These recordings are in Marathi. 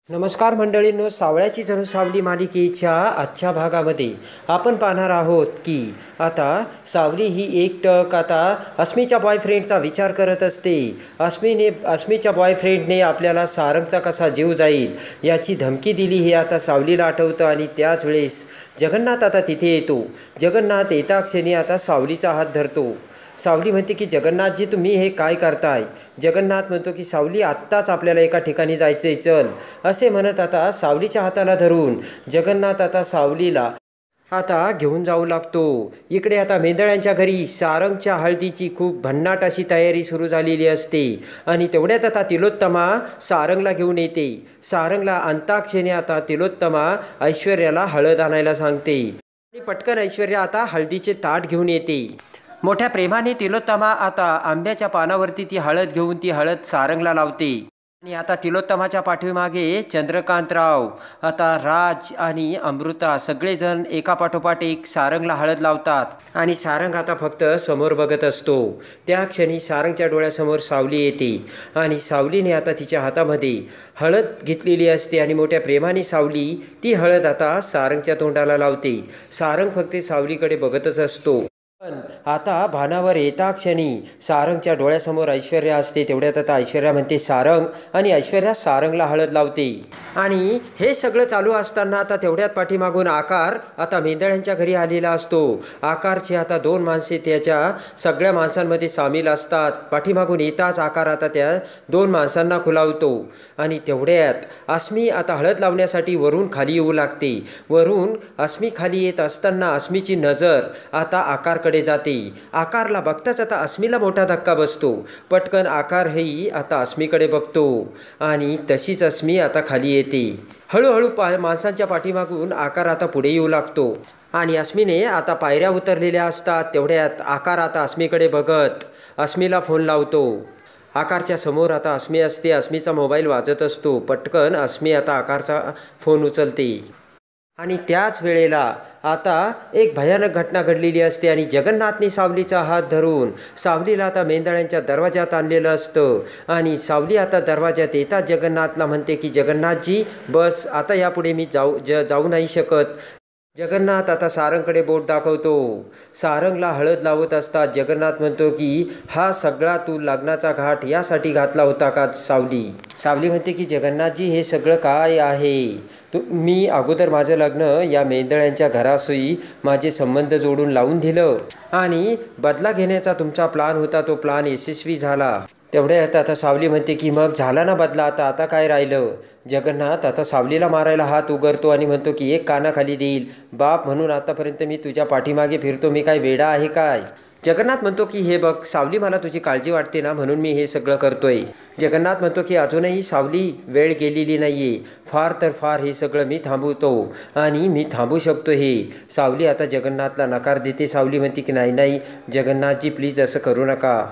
नमस्कार मंडळींनो, सावळ्याची जणू सावली मालिकेच्या आजच्या भागामध्ये आपण पाहणार आहोत की आता सावली ही एकटक आता अस्मीच्या बॉयफ्रेंडचा विचार करत असते. अस्मीच्या बॉयफ्रेंडने आपल्याला सारंगचा कसा जीव जाईल याची धमकी दिली हे आता सावलीला आठवतं आणि त्याच वेळेस जगन्नाथ आता तिथे येतो. जगन्नाथ येताक्षणी आता सावलीचा हात धरतो. सावली म्हणते की जगन्नाथजी, तुम्ही हे काय करताय? जगन्नाथ म्हणतो की सावली, आत्ताच आपल्याला एका ठिकाणी जायचं आहे, चल. असे म्हणत आता सावलीच्या हाताला धरून जगन्नाथ आता सावलीला आता घेऊन जाऊ लागतो. इकडे आता मेंदळ्यांच्या घरी सारंगच्या हळदीची खूप भन्नाट अशी तयारी सुरू झालेली असते आणि तेवढ्यात आता तिलोत्तमा सारंगला घेऊन येते. सारंगला अंताक्षणी आता तिलोत्तमा ऐश्वर्याला हळद आणायला सांगते आणि पटकन ऐश्वर्या आता हळदीचे ताट घेऊन येते. मोठ्या प्रेमाने तिलोत्तमा आता आंब्याच्या पानावरती ती हळद घेऊन ती हळद सारंगला लावते आणि आता तिलोत्तमाच्या पाठीमागे चंद्रकांतराव, आता राज आणि अमृता सगळेजण एकापाठोपाठ एक सारंगला हळद लावतात आणि सारंग आता फक्त समोर बघत असतो. त्या क्षणी सारंगच्या डोळ्यासमोर सावली येते आणि सावलीने आता तिच्या हातामध्ये हळद घेतलेली असते आणि मोठ्या प्रेमाने सावली ती हळद आता सारंगच्या तोंडाला लावते. सारंग फक्त सावलीकडे बघतच असतो. पण आता भानावर येता क्षणी सारंगच्या डोळ्यासमोर ऐश्वर्या असते. तेवढ्यात आता ऐश्वर्या म्हणते सारंग आणि ऐश्वर्या सारंगला हळद लावते आणि हे सगळं चालू असताना आता तेवढ्यात पाठीमागून आकार आता मेंदळ्यांच्या घरी आलेला असतो. आकारचे आता दोन माणसे त्याच्या सगळ्या माणसांमध्ये सामील असतात. पाठीमागून येताच आकार आता त्या दोन माणसांना खुलावतो आणि तेवढ्यात अस्मी आता हळद लावण्यासाठी वरून खाली येऊ लागते. वरून अस्मी खाली येत असताना अस्मीची नजर आता आकार कडे जाते. आकारला बघताच आता अस्मीला मोठा धक्का बसतो. पटकन आकार हेही आता अस्मीकडे बघतो आणि तशीच अस्मी आता खाली येते. हळूहळू माणसांच्या पाठीमागून आकार आता पुढे येऊ लागतो आणि अस्मीने आता पायऱ्या उतरलेल्या असतात. तेवढ्यात आकार आता अस्मीकडे बघत अस्मीला फोन लावतो. आकारच्या समोर आता अस्मी असते. अस्मीचा मोबाईल वाजत असतो. पटकन अस्मी आता आकारचा फोन उचलते आणि त्याच वेळेला आता एक भयानक घटना घडलेली असते आणि जगन्नाथने सावलीचा हात धरून सावलीला आता मेंदळ्यांच्या दरवाजात आणलेलं असतं आणि सावली आता दरवाजात येतात जगन्नाथला म्हणते की जगन्नाथजी बस, आता यापुढे मी जाऊ नाही शकत. जगन्नाथ आता सारंगकडे बोट दाखवतो. सारंगला हळद लावत असतात. जगन्नाथ म्हणतो की हा सगळा तू लग्नाचा घाट यासाठी घातला होता का सावली? सावली म्हणते की जगन्नाथजी, हे सगळं काय आहे? मी अगोदर माझं लग्न या मेंदळ्यांच्या घराशी माझे संबंध जोडून लावून दिलं आणि बदला घेण्याचा तुमचा प्लान होता, तो प्लान यशस्वी झाला. तेवढ्यात आता सावली म्हणते की मग झाला ना बदला, आता काय राहिलं? जगन्नाथ आता सावलीला मारायला हात उगारतो आणि म्हणतो की एक कानाखाली देईल. बाप म्हणून आतापर्यंत मी तुझ्या पाठीमागे फिरतो, मी काय वेडा आहे काय? जगन्नाथ म्हणतो की हे बघ सावली, मला तुझी काळजी वाटते ना, म्हणून मी हे सगळं करतोय. जगन्नाथ म्हणतो की अजूनही सावली वेळ गेलेली नाही आहे. फार तर फार हे सगळं मी थांबवतो आणि मी थांबू शकतो हे. सावली आता जगन्नाथला नकार देते. सावली म्हणते की नाही जगन्नाथजी, प्लीज असं करू नका.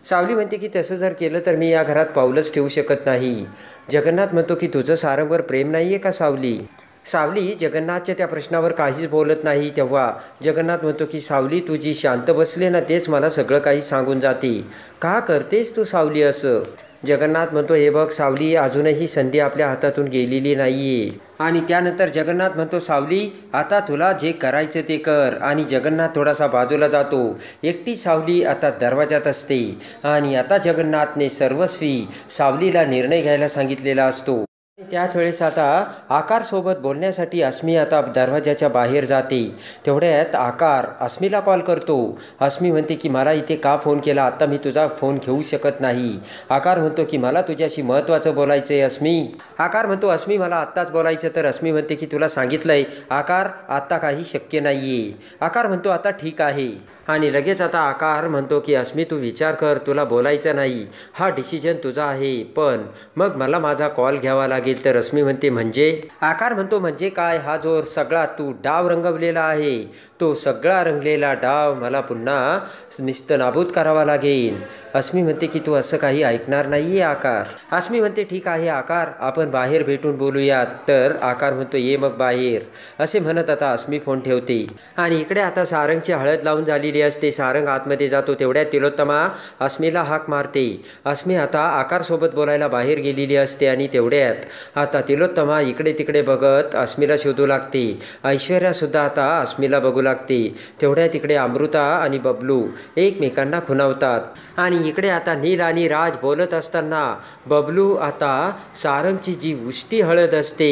सावली म्हणते की तसं जर केलं तर मी या घरात पाऊलच ठेवू शकत नाही. जगन्नाथ म्हणतो की तुझं सारंगवर प्रेम नाही आहे का सावली? सावली जगन्नाथच्या त्या प्रश्नावर काहीच बोलत नाही. तेव्हा जगन्नाथ म्हणतो की सावली, तू जी शांत बसले ना तेच मला सगळं काही सांगून जाते. का करतेस तू सावली असं? जगन्नाथ म्हणतो हे बघ सावली, अजूनही संधी आपल्या हातातून गेलेली नाही आहे. आणि त्यानंतर जगन्नाथ म्हणतो सावली, आता तुला जे करायचं ते कर. आणि जगन्नाथ थोडासा बाजूला जातो. एकटी सावली आता दरवाजात असते आणि आता जगन्नाथने सर्वस्वी सावलीला निर्णय घ्यायला सांगितलेला असतो. त्याच वेळेस आता आकारसोबत बोलण्यासाठी अस्मी आता दरवाजाच्या बाहेर जाते. तेवढ्यात आकार अस्मीला कॉल करतो. अस्मी म्हणते की मला इथे का फोन केला? आता मी तुझा फोन घेऊ शकत नाही. आकार म्हणतो की मला तुझ्याशी महत्त्वाचं बोलायचं आहे अस्मी. आकार म्हणतो अस्मी, मला आत्ताच बोलायचं. तर अस्मी म्हणते की तुला सांगितलंय आकार, आत्ता काही शक्य नाही आहे. आकार म्हणतो आता ठीक आहे आणि लगेच आता आकार म्हणतो की अस्मी, तू विचार कर, तुला बोलायचं नाही, हा डिसिजन तुझा आहे, पण मग मला माझा कॉल घ्यावा लागेल. तर अस्मी म्हणते म्हणजे? आकार म्हणतो म्हणजे काय? हा जो सगळा तू डाव रंगवलेला आहे, तो सगळा रंगलेला डाव मला पुन्हा निस्तनाबूत करावा लागेल. अस्मी म्हणते की तू असं काही ऐकणार नाही आहे आकार. अस्मी म्हणते ठीक आहे आकार, आपण बाहेर भेटून बोलूयात. तर आकार म्हणतो ये मग बाहेर. असे म्हणत आता अस्मी फोन ठेवते आणि इकडे आता सारंगची हळद लावून झालेली झालेली असते. सारंग आतमध्ये जातो तेवढ्यात तिलोत्तमा अस्मीला हाक मारते. अस्मी आता आकारसोबत बोलायला बाहेर गेलेली असते आणि तेवढ्यात आता तिलोत्तमा इकडे तिकडे बघत अस्मीला शोधू लागते. ऐश्वर्यासुद्धा आता अस्मीला बघू लागते. तेवढ्यात इकडे अमृता आणि बबलू एकमेकांना खुणावतात आणि इकडे आता नील आणि राज बोलत असताना बबलू आता सारंगची जी उष्टी हळद असते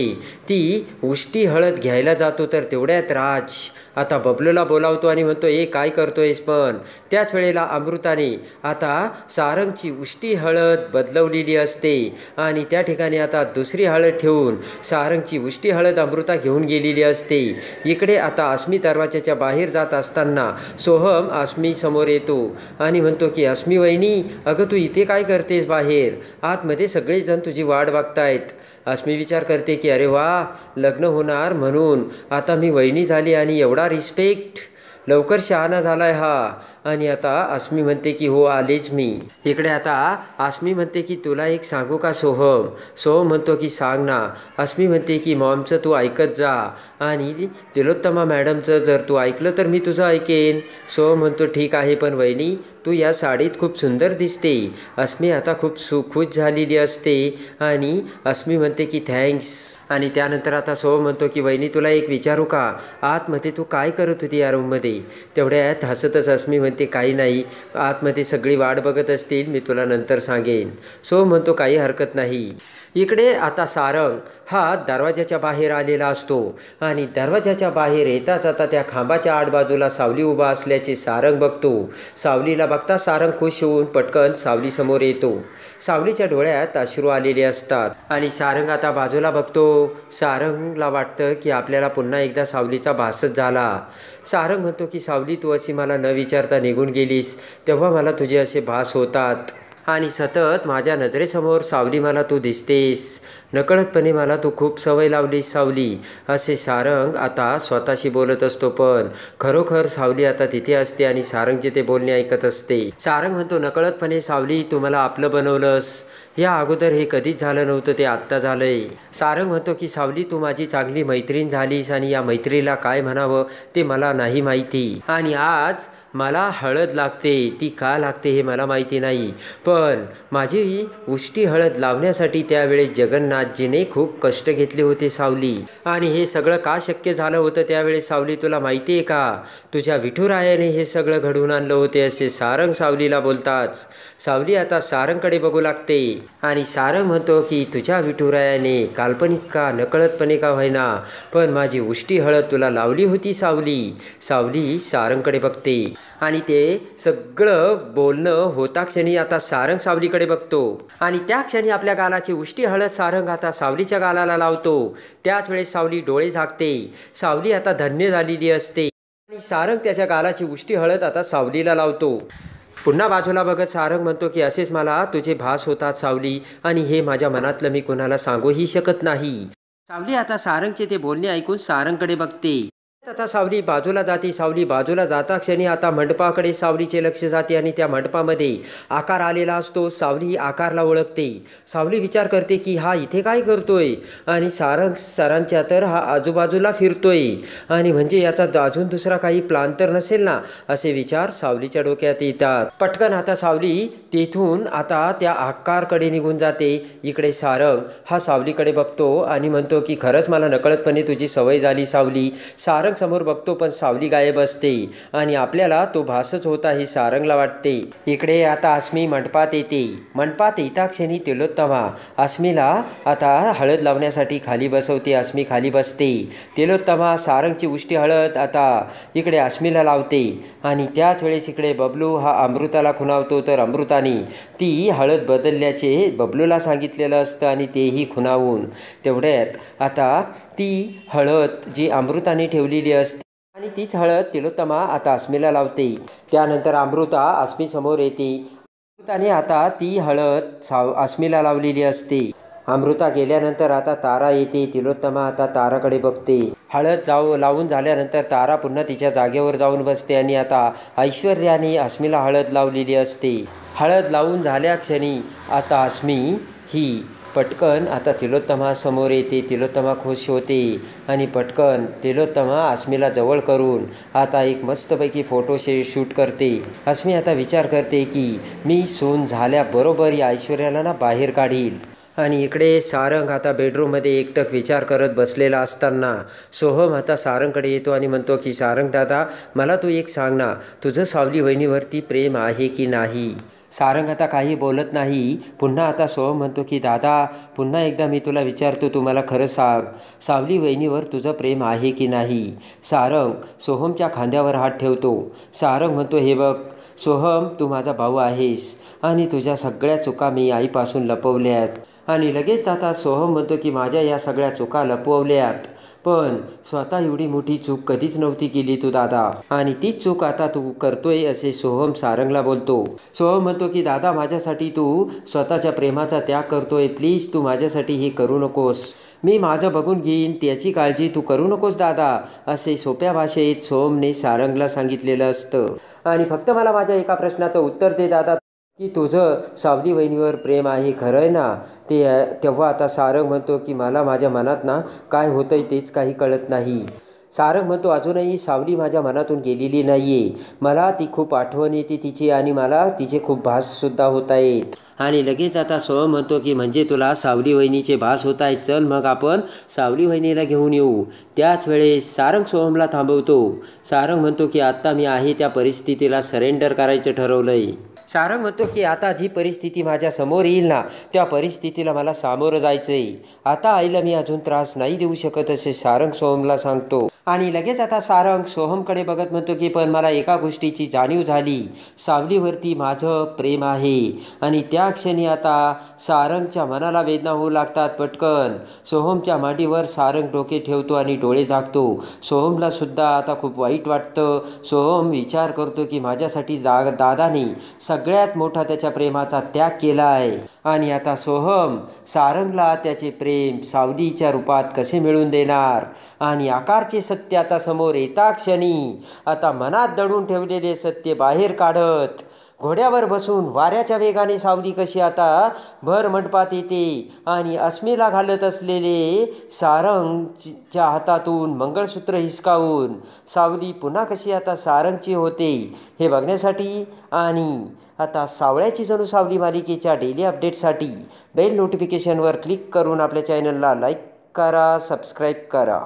ती उष्टी हळद घ्यायला जातो. तर तेवढ्यात राज आता बबलूला बोलावतो आणि म्हणतो ए काय करतोयस. पण त्याच वेळेला अमृताने आता सारंगची उष्टी हळद बदलवलेली असते आणि त्या ठिकाणी आता दुसरी हळद ठेवून सारंगची उष्टी हळद अमृता घेऊन गेलेली असते. इकडे आता अस्मी दरवाजाच्या बाहेर जात असताना सोहम अस्मी समोर येतो आणि म्हणतो की अस्मी वहिनी, अगं तू इथे काय करतेस बाहेर? आतमध्ये सगळेजण तुझी वाट बघतायत. अस्मी विचार करते की अरे वा, लग्न होणार म्हणून आता मी वहिनी झाली आणि एवढा रिस्पेक्ट, लवकर शहाणा झालाय हा. आणि आता अस्मी म्हणते की हो आलेच मी. इकडे आता अस्मी म्हणते की तुला एक सांगू का सोहम? सोहम म्हणतो की सांग ना. अस्मी म्हणते की मॉमचं तू ऐकत जा आणि तिलोत्तमा मॅडमचं जर तू ऐकलं तर मी तुझं ऐकेन. सोहम म्हणतो ठीक आहे, पण वहिनी तू या साडीत खूप सुंदर दिसते. अस्मी आता खूप खुश झालेली असते आणि अस्मी म्हणते की थँक्स. आणि त्यानंतर आता सोहम म्हणतो की वहिनी तुला एक विचारू का? आतमध्ये तू काय करत होती या रूममध्ये? तेवढ्यात हसतच अस्मी म्हणते काही नाही, आतमध्ये सगळी वाट बघत असतील, मी तुला नंतर सांगेन. सोहम म्हणतो काही हरकत नाही. इकडे आता सारंग हा दरवाजाच्या बाहेर आलेला असतो आणि दरवाजाच्या बाहेर येताच आता त्या खांबाच्या आडबाजूला सावली उभा असल्याचे सारंग बघतो. सावलीला बघता सारंग खुश होऊन पटकन सावलीसमोर येतो. सावलीच्या डोळ्यात अश्रू आलेले असतात आणि सारंग आता बाजूला बघतो. सारंगला वाटतं की आपल्याला पुन्हा एकदा सावलीचा भासच झाला. सारंग म्हणतो की सावली तू अशी मला न विचारता निघून गेलीस तेव्हा मला तुझे असे भास होतात आणि सतत माझ्या नजरेसमोर सावली मला तू दिसतेस. नकळतपणे मला तू खूप सवय लावलीस सावली, असे सारंग आता स्वतःशी बोलत असतो. पण खरोखर सावली आता तिथे असते आणि सारंगचे ते बोलणे ऐकत असते. सारंग म्हणतो नकळतपणे सावली तू मला आपलं बनवलंस. या अगोदर हे कधीच झालं नव्हतं, ते आत्ता झालंय. सारंग म्हणतो की सावली तू माझी चांगली मैत्रीण झालीस आणि या मैत्रीला काय म्हणावं ते मला नाही माहिती. आणि आज मला हळद लागते, ती का लागते हे मला माहिती नाही, पण माझी उष्टी हळद लावण्यासाठी त्यावेळेस जगन्नाथजीने खूप कष्ट घेतले होते सावली. आणि हे सगळं का शक्य झालं होतं त्यावेळेस सावली तुला माहिती आहे का? तुझ्या विठुरायाने हे सगळं घडवून आणलं होते, असे सारंग सावलीला बोलताच सावली आता सारंगकडे बघू लागते आणि सारंग म्हणतो की तुझ्या विठुरायाने काल्पनिक का नकळतपणे का होईना पण माझी उष्टी हळद तुला लावली होती सावली. सावली सारंगकडे बघते आणि ते सगळं बोलणं होता क्षणी आता सारंग सावलीकडे बघतो आणि त्या क्षणी आपल्या गालाची उष्टी हळद सारंग आता सावलीच्या गालाला लावतो. त्याच वेळेस सावली डोळे झाकते. सावली आता धन्य झालेली असते आणि सारंग त्याच्या गालाची उष्टी हळद आता सावलीला लावतो. पुन्हा बाजूला बघत सारंग म्हणतो की असेच मला तुझे भास होतात सावली आणि हे माझ्या मनातलं मी कोणाला सांगूही शकत नाही. सावली आता सारंगचे ते बोलणे ऐकून सारंगकडे बघते. आता सावली बाजूला जाते. सावली बाजूला जाता क्षणी आता मंडपाकडे सावलीचे लक्ष जाते आणि त्या मंडपामध्ये आकार आलेला असतो. सावली आकारला ओळखते. सावली विचार करते की हा इथे काय करतोय आणि सारंग सरांच्या तर हा आजूबाजूला फिरतोय आणि म्हणजे याचा अजून दुसरा काही प्लान तर नसेल ना, असे विचार सावलीच्या डोक्यात येतात. पटकन आता सावली तेथून आता त्या आकारकडे निघून जाते. इकडे सारंग हा सावलीकडे बघतो आणि म्हणतो की खरंच मला नकळतपणे तुझी सवय झाली सावली. सारंग समोर बघतो पण सावली गायब असते आणि आपल्याला तो भासच होता हे सारंगला वाटते. इकडे आता अस्मी मंडपात येते. मंडपात येता क्षणी तिलोत्तमा अस्मीला आता हळद लावण्यासाठी खाली बसवते. अस्मी खाली बसते. तिलोत्तमा सारंगची उष्टी हळद आता इकडे अस्मीला लावते आणि त्याच वेळेस इकडे बबलू हा अमृताला खुणावतो. तर अमृताने ती हळद बदलल्याचे बबलूला सांगितलेलं असतं आणि तेही खुणावून तेवढ्यात आता ती हळद जी अमृताने ठेवलेली असते आणि तीच हळद तिलोत्तमा आता अस्मीला लावते. त्यानंतर अमृता अस्मी समोर येते. अमृताने आता ती हळद अस्मीला लावलेली असते. अमृता गेल्यानंतर आता तारा येते. तिलोत्तमा आता ताराकडे बघते. हळद लावून झाल्यानंतर तारा पुन्हा तिच्या जागेवर जाऊन बसते आणि आता ऐश्वर्याने अस्मीला हळद लावलेली असते. हळद लावून झाल्या क्षणी आता अस्मी ही पटकन आता तिलोत्तमा समोर येते. तिलोत्तमा खुश होते आणि पटकन तिलोत्तमा अस्मीला जवळ करून आता एक मस्तपैकी फोटो शूट करते. अस्मी आता विचार करते की मी सून झाल्याबरोबर या ऐश्वर्याला ना बाहेर काढील. आणि इकडे सारंग आता बेडरूममध्ये एकटक विचार करत बसलेला असताना सोहम आता सारंगकडे येतो आणि म्हणतो की सारंग दादा, मला तू एक सांग ना, तुझं सावली वहिनीवरती प्रेम आहे की नाही? सारंग आता काही बोलत नाही. पुन्हा आता सोहम म्हणतो की दादा, पुन्हा एकदा मी तुला विचारतो, तू मला खरं सांग, सावली वहिनीवर तुझं प्रेम आहे की नाही? सारंग सोहमच्या खांद्यावर हात ठेवतो. सारंग म्हणतो, हे बघ सोहम, तू माझा भाऊ आहेस आणि तुझ्या सगळ्या चुका मी आईपासून लपवल्यात. आणि लगेच आता सोहम म्हणतो की माझ्या या सगळ्या चुका लपवल्यात, पण स्वतः एवढी मोठी चूक कधीच नव्हती केली तू दादा, आणि तीच चूक आता तू करतोय असे सोहम सारंगला बोलतो. सोहम म्हणतो की दादा, माझ्यासाठी तू स्वतःच्या प्रेमाचा त्याग करतोय, प्लीज तू माझ्यासाठी हे करू नकोस, मी माझं बघून घेईन, त्याची काळजी तू करू नकोस दादा, असे सोप्या भाषेत सोहमने सारंगला सांगितलेलं असतं. आणि फक्त मला माझ्या एका प्रश्नाचं उत्तर दे दादा, की तुझं सावली वहिनीवर प्रेम आहे खरं आहे ना? तेव्हा आता सारंग म्हणतो की मला माझ्या मनात ना काय होतंय तेच काही कळत नाही. सारंग म्हणतो, अजूनही सावली माझ्या मनातून गेलेली नाही आहे, मला ती खूप आठवण येते तिची आणि मला तिचे खूप भाससुद्धा होत आहेत. आणि लगेच आता सोहम म्हणतो की म्हणजे तुला सावली वहिनीचे भास होत आहेत, चल मग आपण सावली वहिनीला घेऊन येऊ. त्याच वेळेस सारंग सोहमला थांबवतो. सारंग म्हणतो की आत्ता मी आहे त्या परिस्थितीला सरेंडर करायचं ठरवलं आहे. सारंग म्हणतो की आता जी परिस्थिती माझ्या समोर येईल ना, त्या परिस्थितीला मला सामोरं जायचं आहे. आता आईला मी अजून त्रास नाही देऊ शकत असे सारंग सोहमला सांगतो. आणि लगेच आता सारंग सोहमकडे बघत म्हणतो की पण मला एका गोष्टीची जाणीव झाली, सावलीवरती माझं प्रेम आहे. आणि त्या क्षणी आता सारंगच्या मनाला वेदना होऊ लागतात. पटकन सोहमच्या मांडीवर सारंग डोके ठेवतो आणि डोळे झाकतो. सोहमला सुद्धा आता खूप वाईट वाटतं. सोहम विचार करतो की माझ्यासाठी दादाने सगळ्यात मोठा त्याच्या प्रेमाचा त्याग केला आहे, आणि आता सोहम सारंगला त्याचे प्रेम सावलीच्या रूपात कसे मिळवून देणार? आणि आकारचे सत्य आता समोर येता क्षणी आता मनात दडून ठेवलेले सत्य बाहेर काढत घोड्यावर बसून वाऱ्याच्या वेगाने सावली कशी आता भर मंडपात येते आणि अस्मीला घालत असलेले सारंगच्या हातातून मंगळसूत्र हिसकावून सावली पुन्हा कशी आता सारंगची होते, हे बघण्यासाठी आणि आता सावळ्याची जणू सावली मालिकेच्या डेली अपडेटसाठी बेल नोटिफिकेशनवर क्लिक करून आपल्या चॅनलला लाईक करा, सबस्क्राईब करा.